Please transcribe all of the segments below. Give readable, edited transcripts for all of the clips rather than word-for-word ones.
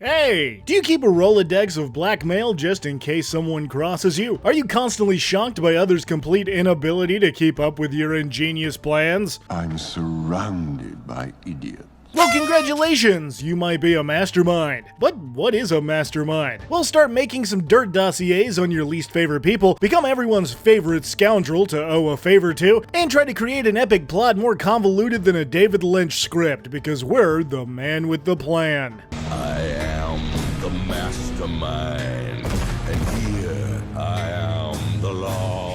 Hey! Do you keep a Rolodex of blackmail just in case someone crosses you? Are you constantly shocked by others' complete inability to keep up with your ingenious plans? I'm surrounded by idiots. Well, congratulations! You might be a mastermind. But what is a mastermind? Well, start making some dirt dossiers on your least favorite people, become everyone's favorite scoundrel to owe a favor to, and try to create an epic plot more convoluted than a David Lynch script, because we're the man with the plan. I am the mastermind, and here I am the law.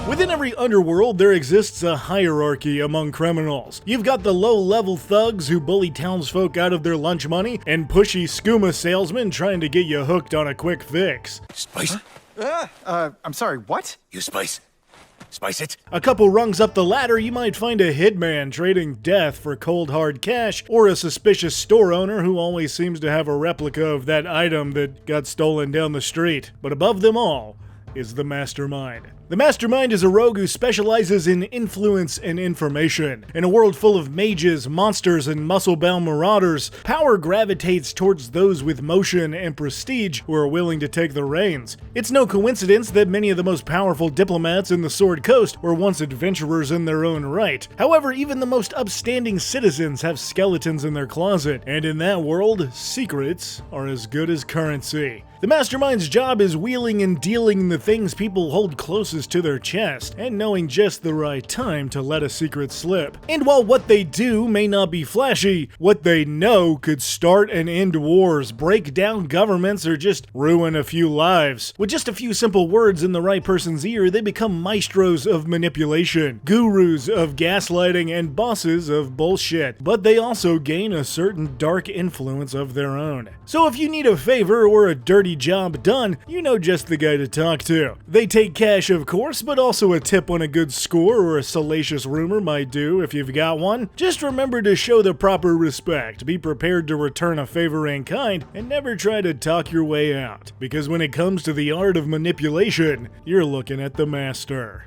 Within every underworld, there exists a hierarchy among criminals. You've got the low-level thugs who bully townsfolk out of their lunch money, and pushy skooma salesmen trying to get you hooked on a quick fix. Spice? I'm sorry, what? You spice? Spice it? A couple rungs up the ladder, you might find a hitman trading death for cold hard cash, or a suspicious store owner who always seems to have a replica of that item that got stolen down the street. But above them all is the mastermind. The mastermind is a rogue who specializes in influence and information. In a world full of mages, monsters, and muscle-bound marauders, power gravitates towards those with motion and prestige who are willing to take the reins. It's no coincidence that many of the most powerful diplomats in the Sword Coast were once adventurers in their own right. However, even the most upstanding citizens have skeletons in their closet, and in that world, secrets are as good as currency. The mastermind's job is wheeling and dealing the things people hold closest to their chest, and knowing just the right time to let a secret slip. And while what they do may not be flashy, what they know could start and end wars, break down governments, or just ruin a few lives. With just a few simple words in the right person's ear, they become maestros of manipulation, gurus of gaslighting, and bosses of bullshit. But they also gain a certain dark influence of their own. So if you need a favor or a dirty job done, you know just the guy to talk to. They take cash, of course, but also a tip on a good score or a salacious rumor might do if you've got one. Just remember to show the proper respect, be prepared to return a favor in kind, and never try to talk your way out. Because when it comes to the art of manipulation, you're looking at the master.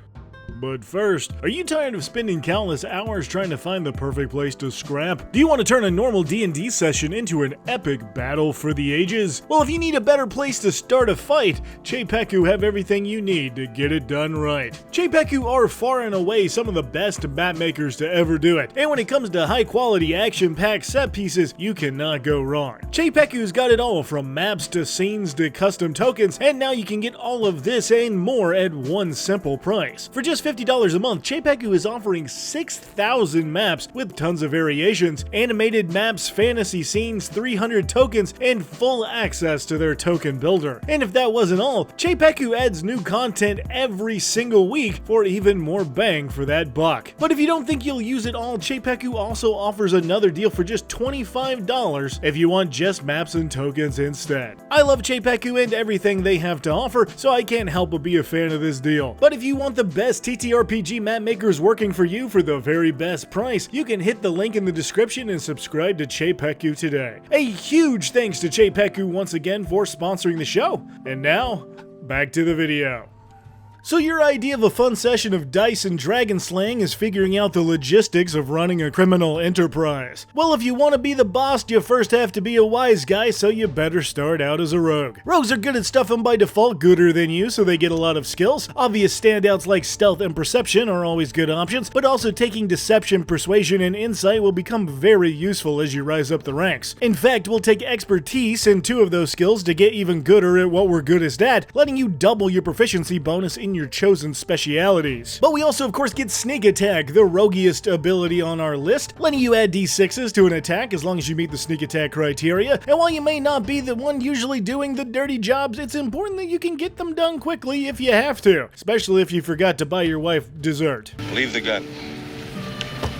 But first, are you tired of spending countless hours trying to find the perfect place to scrap? Do you want to turn a normal D&D session into an epic battle for the ages? Well, if you need a better place to start a fight, Chapekku have everything you need to get it done right. Chapekku are far and away some of the best map makers to ever do it, and when it comes to high-quality action-packed set pieces, you cannot go wrong. Chapekku's got it all from maps to scenes to custom tokens, and now you can get all of this and more at one simple price. For just $50 a month, Chapekku is offering 6,000 maps with tons of variations, animated maps, fantasy scenes, 300 tokens, and full access to their token builder. And if that wasn't all, Chapekku adds new content every single week for even more bang for that buck. But if you don't think you'll use it all, Chapekku also offers another deal for just $25 if you want just maps and tokens instead. I love Chapekku and everything they have to offer, so I can't help but be a fan of this deal. But if you want the best TTRPG map makers working for you for the very best price, you can hit the link in the description and subscribe to Chapekku today. A huge thanks to Chapekku once again for sponsoring the show. And now, back to the video. So your idea of a fun session of dice and dragon slaying is figuring out the logistics of running a criminal enterprise. Well, if you want to be the boss, you first have to be a wise guy, so you better start out as a rogue. Rogues are good at stuff and by default gooder than you, so they get a lot of skills. Obvious standouts like stealth and perception are always good options, but also taking deception, persuasion, and insight will become very useful as you rise up the ranks. In fact, we'll take expertise in 2 of those skills to get even gooder at what we're goodest at, letting you double your proficiency bonus in your chosen specialities. But we also of course get sneak attack, the roguiest ability on our list, letting you add d6s to an attack as long as you meet the sneak attack criteria. And while you may not be the one usually doing the dirty jobs, it's important that you can get them done quickly if you have to, especially if you forgot to buy your wife dessert. Leave the gun.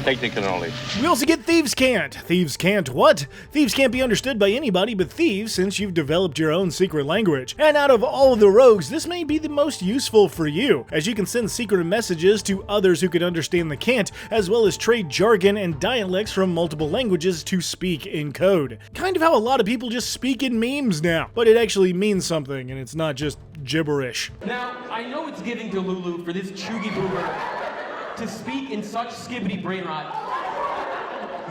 Technical knowledge. We also get Thieves Can't. Thieves can't what? Thieves can't be understood by anybody but thieves since you've developed your own secret language. And out of all of the rogues, this may be the most useful for you, as you can send secret messages to others who could understand the cant, as well as trade jargon and dialects from multiple languages to speak in code. Kind of how a lot of people just speak in memes now, but it actually means something and it's not just gibberish. Now, I know it's giving to Lulu for this choogy boomer to speak in such skibbity brain rot,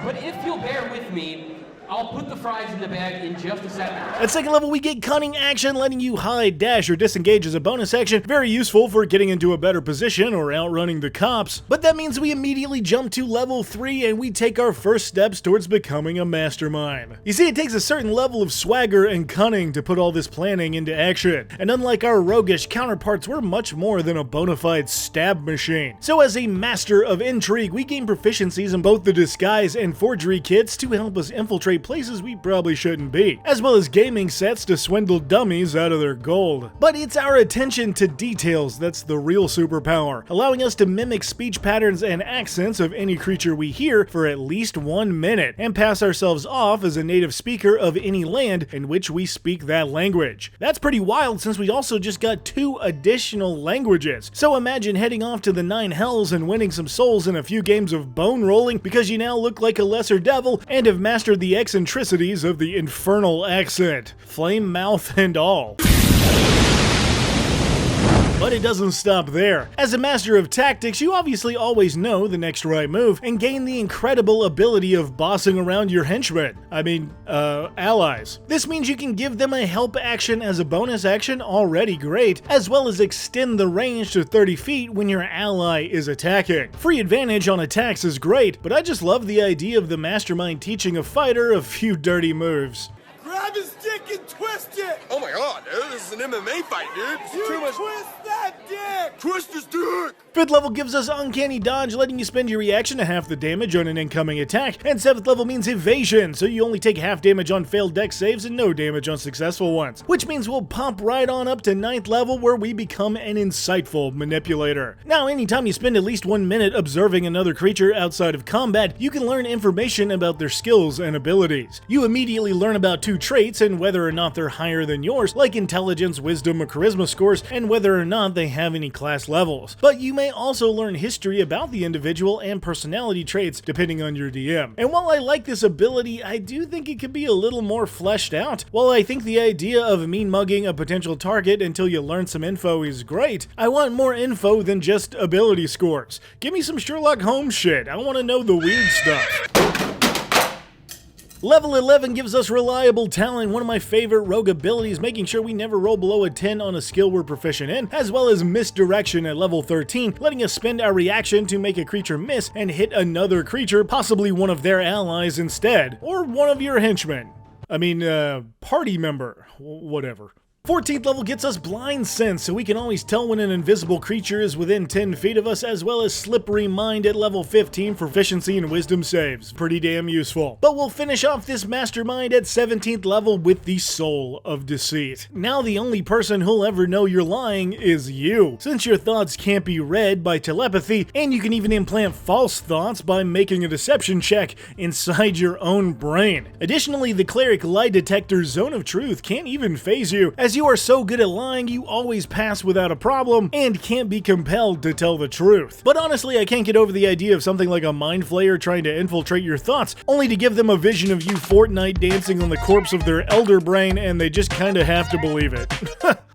but if you'll bear with me, I'll put the fries in the bag in just a second. At second level, we get cunning action, letting you hide, dash, or disengage as a bonus action. Very useful for getting into a better position or outrunning the cops. But that means we immediately jump to level 3 and we take our first steps towards becoming a mastermind. You see, it takes a certain level of swagger and cunning to put all this planning into action. And unlike our roguish counterparts, we're much more than a bona fide stab machine. So as a master of intrigue, we gain proficiencies in both the disguise and forgery kits to help us infiltrate places we probably shouldn't be, as well as gaming sets to swindle dummies out of their gold. But it's our attention to details that's the real superpower, allowing us to mimic speech patterns and accents of any creature we hear for at least 1 minute, and pass ourselves off as a native speaker of any land in which we speak that language. That's pretty wild since we also just got 2 additional languages. So imagine heading off to the 9 hells and winning some souls in a few games of bone rolling because you now look like a lesser devil and have mastered the eccentricities of the infernal accent, flame mouth and all. But it doesn't stop there. As a master of tactics, you obviously always know the next right move and gain the incredible ability of bossing around your henchmen. Allies. This means you can give them a help action as a bonus action, already great, as well as extend the range to 30 feet when your ally is attacking. Free advantage on attacks is great, but I just love the idea of the mastermind teaching a fighter a few dirty moves. Grab his dick and twist it! Oh my god, dude, this is an MMA fight, dude. This is too much. Twist that dick! Twist his dick! 5th level gives us Uncanny Dodge, letting you spend your reaction to half the damage on an incoming attack, and 7th level means Evasion, so you only take half damage on failed dex saves and no damage on successful ones, which means we'll pump right on up to 9th level where we become an insightful manipulator. Now, anytime you spend at least 1 minute observing another creature outside of combat, you can learn information about their skills and abilities. You immediately learn about 2 traits and whether or not they're higher than yours, like intelligence, wisdom, or charisma scores, and whether or not they have any class levels. But you may also learn history about the individual and personality traits depending on your DM. And while I like this ability, I do think it could be a little more fleshed out. While I think the idea of mean mugging a potential target until you learn some info is great, I want more info than just ability scores. Give me some Sherlock Holmes shit. I want to know the weird stuff. Level 11 gives us Reliable Talent, one of my favorite rogue abilities, making sure we never roll below a 10 on a skill we're proficient in, as well as Misdirection at level 13, letting us spend our reaction to make a creature miss and hit another creature, possibly one of their allies instead, or one of your henchmen. Party member, whatever. 14th level gets us Blind Sense, so we can always tell when an invisible creature is within 10 feet of us, as well as Slippery Mind at level 15 for proficiency and wisdom saves. Pretty damn useful. But we'll finish off this mastermind at 17th level with the Soul of Deceit. Now the only person who'll ever know you're lying is you, since your thoughts can't be read by telepathy, and you can even implant false thoughts by making a deception check inside your own brain. Additionally, the Cleric Lie Detector Zone of Truth can't even phase you, as you are so good at lying you always pass without a problem and can't be compelled to tell the truth. But honestly, I can't get over the idea of something like a Mind Flayer trying to infiltrate your thoughts, only to give them a vision of you Fortnite dancing on the corpse of their elder brain, and they just kinda have to believe it.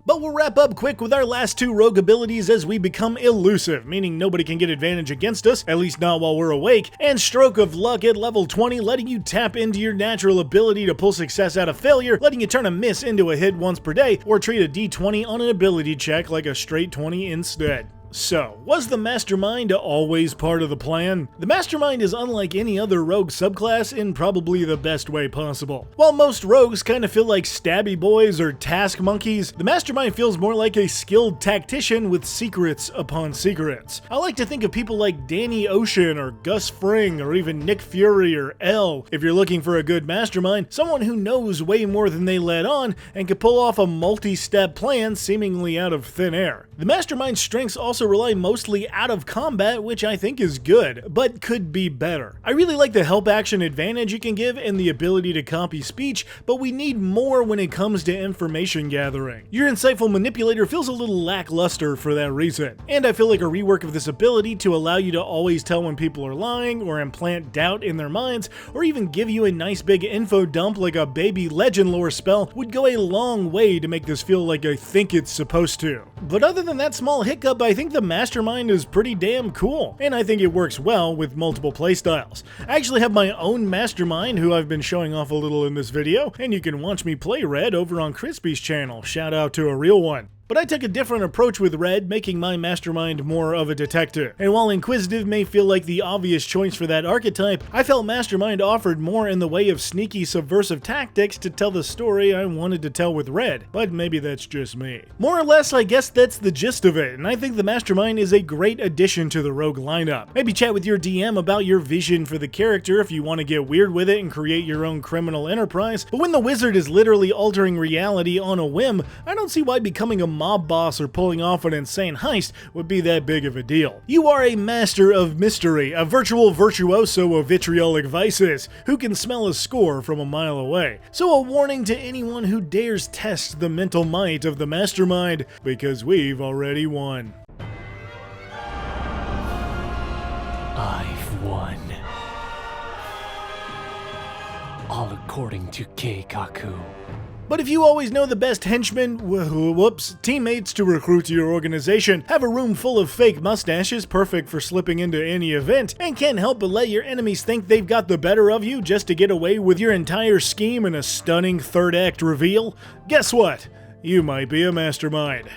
But we'll wrap up quick with our last 2 rogue abilities as we become Elusive, meaning nobody can get advantage against us, at least not while we're awake, and Stroke of Luck at level 20, letting you tap into your natural ability to pull success out of failure, letting you turn a miss into a hit once per day, or treat a d20 on an ability check like a straight 20 instead. So, was the Mastermind always part of the plan? The Mastermind is unlike any other rogue subclass in probably the best way possible. While most rogues kind of feel like stabby boys or task monkeys, the Mastermind feels more like a skilled tactician with secrets upon secrets. I like to think of people like Danny Ocean or Gus Fring or even Nick Fury or L. If you're looking for a good Mastermind, someone who knows way more than they let on and can pull off a multi-step plan seemingly out of thin air. The Mastermind's strengths also rely mostly out of combat, which I think is good, but could be better. I really like the help action advantage you can give and the ability to copy speech, but we need more when it comes to information gathering. Your Insightful Manipulator feels a little lackluster for that reason, and I feel like a rework of this ability to allow you to always tell when people are lying, or implant doubt in their minds, or even give you a nice big info dump like a baby legend lore spell would go a long way to make this feel like I think it's supposed to. But other than that small hiccup, I think think the Mastermind is pretty damn cool, and I think it works well with multiple playstyles. I actually have my own Mastermind, who I've been showing off a little in this video, and you can watch me play Red over on Crispy's channel. Shout out to a real one. But I took a different approach with Red, making my Mastermind more of a detective. And while Inquisitive may feel like the obvious choice for that archetype, I felt Mastermind offered more in the way of sneaky subversive tactics to tell the story I wanted to tell with Red, but maybe that's just me. More or less, I guess that's the gist of it, and I think the Mastermind is a great addition to the rogue lineup. Maybe chat with your DM about your vision for the character if you want to get weird with it and create your own criminal enterprise, but when the wizard is literally altering reality on a whim, I don't see why becoming a mob boss or pulling off an insane heist would be that big of a deal. You are a master of mystery, a virtual virtuoso of vitriolic vices, who can smell a score from a mile away. So a warning to anyone who dares test the mental might of the Mastermind, because we've already won. I've won. All according to Keikaku. But if you always know the best henchmen, teammates to recruit to your organization, have a room full of fake mustaches perfect for slipping into any event, and can't help but let your enemies think they've got the better of you just to get away with your entire scheme in a stunning third act reveal, guess what? You might be a mastermind.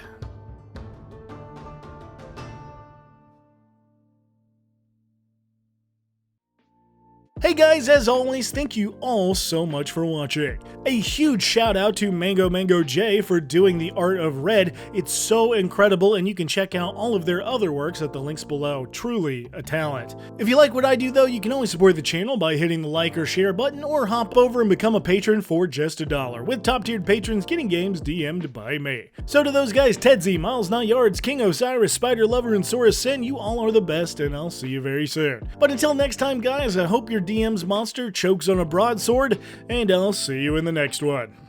Hey guys, as always, thank you all so much for watching. A huge shout out to mangomangoj for doing the art of Red. It's so incredible, and you can check out all of their other works at the links below. Truly a talent. If you like what I do though, you can always support the channel by hitting the like or share button, or hop over and become a patron for just $1, with top tiered patrons getting games DM'd by me. So to those guys, Tedsy, Miles Not Yards, King Osiris, Spider Lover, and Saurus Sin, you all are the best, and I'll see you very soon. But until next time guys, I hope your DM's monster chokes on a broadsword, and I'll see you in the next one.